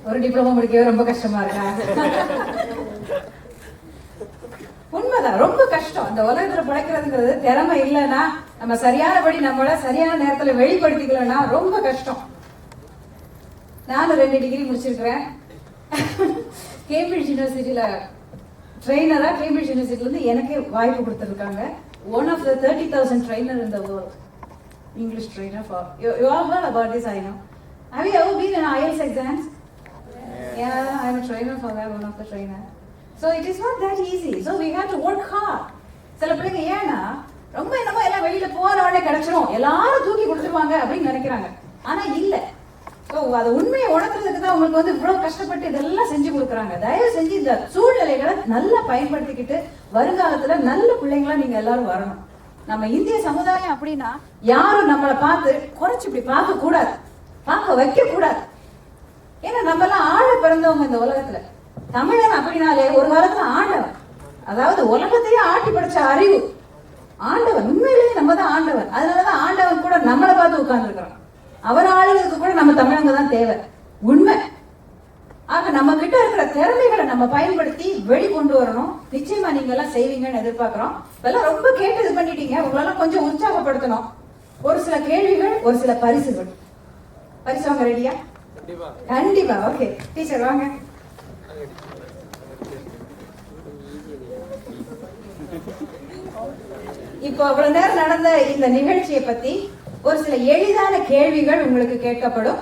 ஒரு டிப்ளமோ முடிக்கவே ரொம்ப கஷ்டமா இருக்கா? உண்மைதான், ரொம்ப கஷ்டம். அந்த உலகத்துல படைக்கிறதுங்கிறது திறமை இல்லைன்னா, நம்ம சரியானபடி நம்மள சரியான நேரத்துல வெளிப்படுத்திக்கலன்னா ரொம்ப கஷ்டம். நானும் 2 டிகிரி முடிச்சிருக்கிறேன். கேம்பிரிட்ஜ் யூனிவர்சிட்டியில ட்ரெயினரா, கேம்பிரிட்ஜ் யூனிவர்சிட்டில இருந்து எனக்கே வாய்ப்பு கொடுத்துருக்காங்க. One of the 30,000 trainer in the world, English trainer for you all heard about this, I know. Have you ever been in IELTS exams? Yeah, I'm a trainer for that, one of the trainer. So it is not that easy. So we have to work hard. சில பிள்ளைங்க ஏன்னா ரொம்ப என்னமோ எல்லாம் வெளியில போற உடனே கிடைச்சிரும், எல்லாரும் தூக்கி கொடுத்துருவாங்க அப்படின்னு நினைக்கிறாங்க. ஆனா இல்ல. ஸோ அது உண்மையை உணர்றதுக்கு தான் உங்களுக்கு வந்து இவ்வளவு கஷ்டப்பட்டு இதெல்லாம் செஞ்சு கொடுக்குறாங்க. தயவு செஞ்சு இந்த சூழ்நிலைகளை நல்லா பயன்படுத்திக்கிட்டு வருங்காலத்துல நல்ல பிள்ளைங்களா நீங்க எல்லாரும் வரணும். நம்ம இந்திய சமுதாயம் அப்படின்னா யாரும் நம்மளை பார்த்து குறைச்சு இப்படி பார்க்க கூடாது, பார்க்க வைக்க கூடாது. ஏன்னா நம்ம எல்லாம் ஆழ பிறந்தவங்க இந்த உலகத்துல. தமிழன் அப்படின்னாலே ஒரு காலத்துல ஆண்டவன், அதாவது உலகத்தையே ஆட்டி படைச்ச அறிவு ஆண்டவன். உண்மையிலேயே நம்ம தான் ஆண்டவன். அதனாலதான் ஆண்டவன் கூட நம்மளை பார்த்து உட்கார்ந்து இருக்கிறோம். அவர் ஆளுநருக்கு கூட நம்ம தமிழங்க தான் தேவை, உண்மை. ஆக நம்ம கிட்ட இருக்கிற திறமைகளை நம்ம பயன்படுத்தி வெளிக்கொண்டு வரணும். நிச்சயமா நீங்க எல்லாம் செய்வீங்கன்னு எதிர்பார்க்கிறோம். இதெல்லாம் ரொம்ப கேட்டு இது பண்ணிட்டீங்க, உங்களெல்லாம் கொஞ்சம் உற்சாகப்படுத்தணும். ஒரு சில கேள்விகள், ஒரு சில பரிசுகள். பரிசு வாங்க ரெடியா? கண்டிப்பா. ஓகே டீச்சர் வாங்க. இப்போ அவ்வளவு நேரம் நடந்த இந்த நிகழ்ச்சியை பத்தி ஒரு சில எளிதான கேள்விகள் உங்களுக்கு கேட்கப்படும்.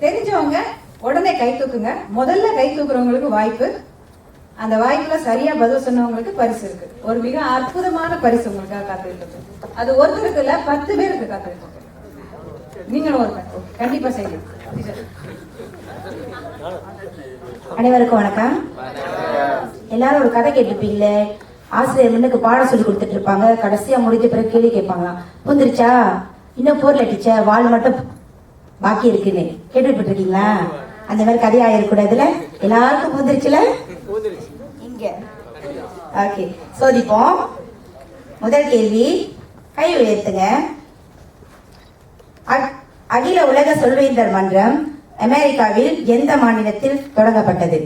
தெரிஞ்சவங்க உடனே கை தூக்குங்க. முதல்ல கை தூக்குறவங்களுக்கு வாய்ப்பு. அந்த வாய்ப்புல சரியா பதில் சொன்னவங்களுக்கு பரிசு இருக்கு. ஒரு மிக அற்புதமான பரிசு உங்களுக்காக காத்துக்கிட்டு இருக்கு. அது ஒருத்தருக்கு இல்ல, 10 பேருக்கு காத்துக்கிட்டு இருக்கு. நீங்களும் ஒருத்தர் கண்டிப்பா செய்யணும். அனைவருக்கும் வணக்கம். எல்லாரும் ஒரு கதை கேட்டிருப்பீங்களே, ஆசிரியர் முன்னுக்கு பாடம் சொல்லி கொடுத்துட்டு இருப்பாங்க, கடைசியா முடிஞ்ச பிறகு கேள்வி கேட்பாங்களாம். புந்துருச்சா, இன்னும் போர்ல டீச்சர், வால் மட்டும் பாக்கி இருக்குன்னு கேட்டுப்பட்டிருக்கீங்களா? அந்த மாதிரி கதையா இருக்கக்கூடாதுல, எல்லாருக்கும் புந்துருச்சுல இங்க. ஓகே, சோதிப்போம். முதல் கேள்வி, கை உயர்த்துங்க. அகில உலக சொல்வேந்தர் மன்றம் அமெரிக்காவில் எந்த மாநிலத்தில் தொடங்கப்பட்டது?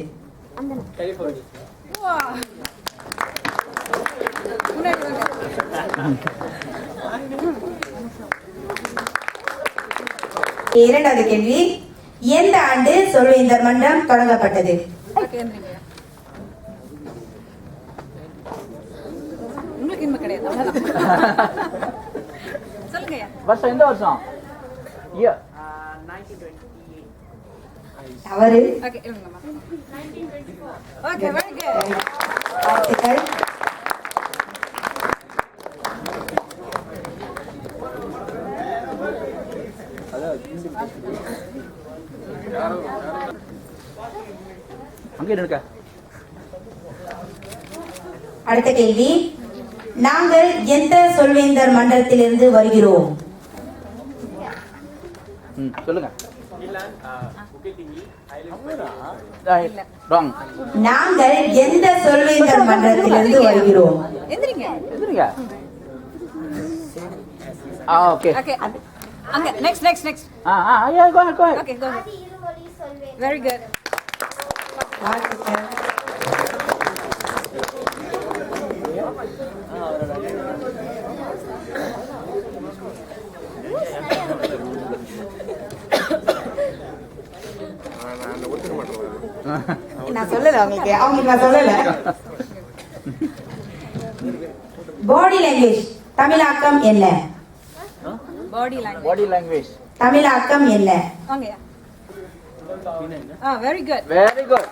இரண்டாவது கேள்வி, எந்த ஆண்டு சொல்வேந்தர் மன்றம் தொடங்கப்பட்டது? வருஷம் எந்த வருஷம்? தவறு. அடுத்த கேள்வி, நாங்கள் எந்த சொல்வேந்தர் மன்றத்திலிருந்து வருகிறோம்? சொல்லுங்க. நாங்கள் எந்த சொல்வேந்தர் மன்றத்திலிருந்து வருகிறோம்? Very good. நான் சொல்லல அவங்களுக்கு நான் சொல்லல. பாடி லாங்குவேஜ் தமிழாக்கம் என்ன? பாடி லாங்குவேஜ் தமிழாக்கம் என்ன? Very good. Very good.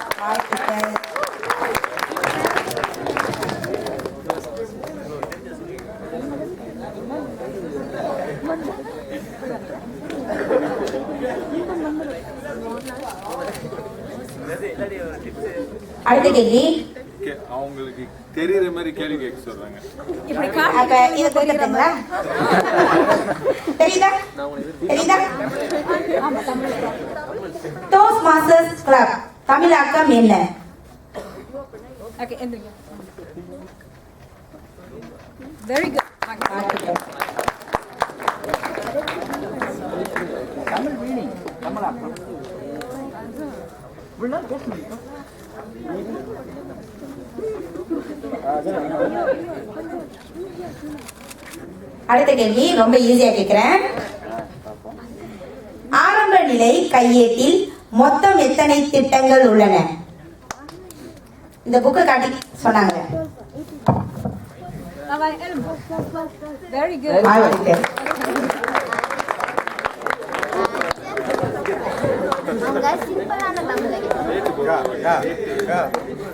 அடுத்த கேள்வி, அவங்களுக்கு தெரியற மாதிரி கேள்வி கேட்க சொல்றாங்க. அப்ப இது புரியுதுங்களா? தெரியுதா? தெரியுதா? டோஸ் மாஸ்டர்ஸ் கிளப் தமிழாக்கம் என்ன? Very good. தமிழ் மீனிங் தமிழாக்கம். அடுத்த கேள்வி ரொம்ப ஈஸியா கேக்குறேன். ஆரம்ப நிலை கையேட்டில் மொத்தம் எத்தனை திட்டங்கள் உள்ளன? இந்த புக்கு காட்டி சொன்னாங்க. Very good. வாழ்த்துக்கள்.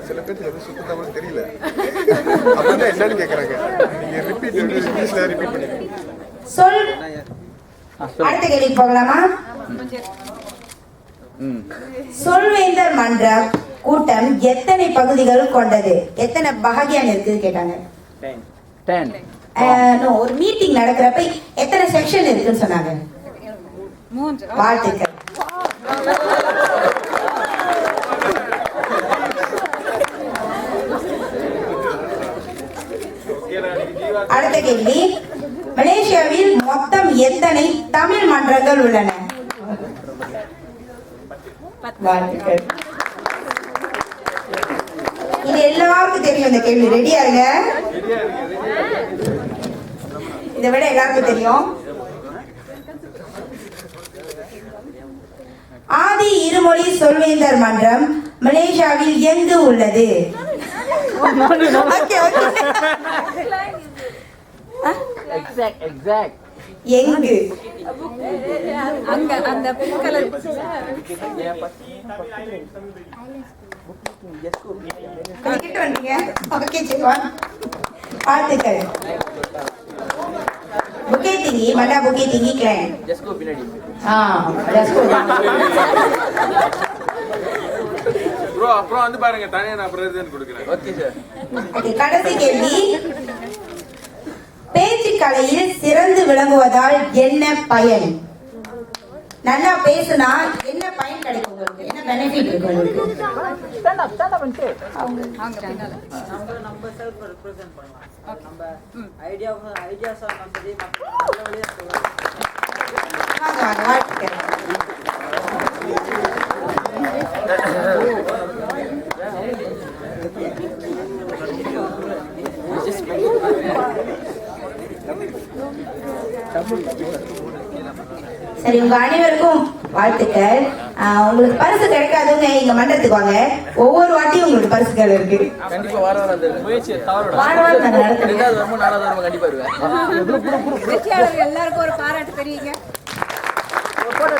சில பேருக்கு எது சுத்த தமிழ் தெரியல, அப்படின்னா என்னன்னு கேக்குறாங்க. நீங்க ரிப்பீட் இங்கிலீஷ்ல ரிப்பீட் பண்ணுங்க. சொல். அடுத்த கேள்விக்கு போகலாமா? சொல்வேந்தர் மன்ற கூட்டம் எத்தனை பகுதிகள் கொண்டது? எத்தனை பகுதியான இருக்குது கேட்டாங்க. 10. ஒரு மீட்டிங் நடக்கிறப்ப எத்தனை செக்ஷன் இருக்குன்னு சொன்னாங்க. 3. வாழ்த்துக்கள். அடுத்த கேள்வி, மலேசியாவில் மொத்தம் எத்தனை தமிழ் மன்றங்கள் உள்ளன? வாழ்த்துக்கள். இது எல்லாருக்கும் தெரியும் இந்த கேள்வி. ரெடியா இருங்க. இதை விட எல்லாருக்கும் தெரியும். ஆதி இருமொழி சொல்வேந்தர் மன்றம் மலேசியாவில் எங்கு உள்ளது? Okay, okay. Exact. எங்கு? அங்க அந்த கலர் கொஞ்சம் கிட்ட வந்தீங்க. Okay, சிவான். வாழ்த்துக்கள். புக்கே திங்கி மண்டா புக்கே திங்கி கிளைன். Just go பின்னாடி. Just go. ப்ரோ அப்புறம் வந்து பாருங்க, தனியா நான் பிரசன்ட் கொடுக்குறேன். Okay sir. Okay, கடைசி கேள்வி, பேச்சு கலையில் சிறந்து விளங்குவதால் என்ன பயன்? நல்லா பேசுனா என்ன பயன் கிடைக்கும் உங்களுக்கு? என்ன பெனிஃபிட் இருக்கு உங்களுக்கு? Stand up and say. அவங்க பின்னால நம்ம செல்ஃப் ரெப்ரசன்ட் பண்ணலாம். நம்ம ஐடியாஸ் நம்ம சரி நல்ல வழியா சொல்லலாம். வாங்க வாங்க வாழ்த்துக்கள். சரி, உங்க அனைவருக்கும் வாழ்த்துக்கள். உங்களுக்கு பரிசு கிடைக்காதவங்க இங்க மன்றத்துக்கு வாங்க. ஒவ்வொரு வாட்டியும் உங்களுக்கு பரிசுகள் இருக்கு. கண்டிப்பா வார அந்த முயற்சியை தவறோட வார வாரம் நாங்க நடத்துறோம். 2வது வாரமும் 4வது வாரமும் கண்டிப்பா வருவேன். வெற்றியாளர் எல்லாருக்கும் ஒரு பாராட்டு தெரியுங்க. போட்டோ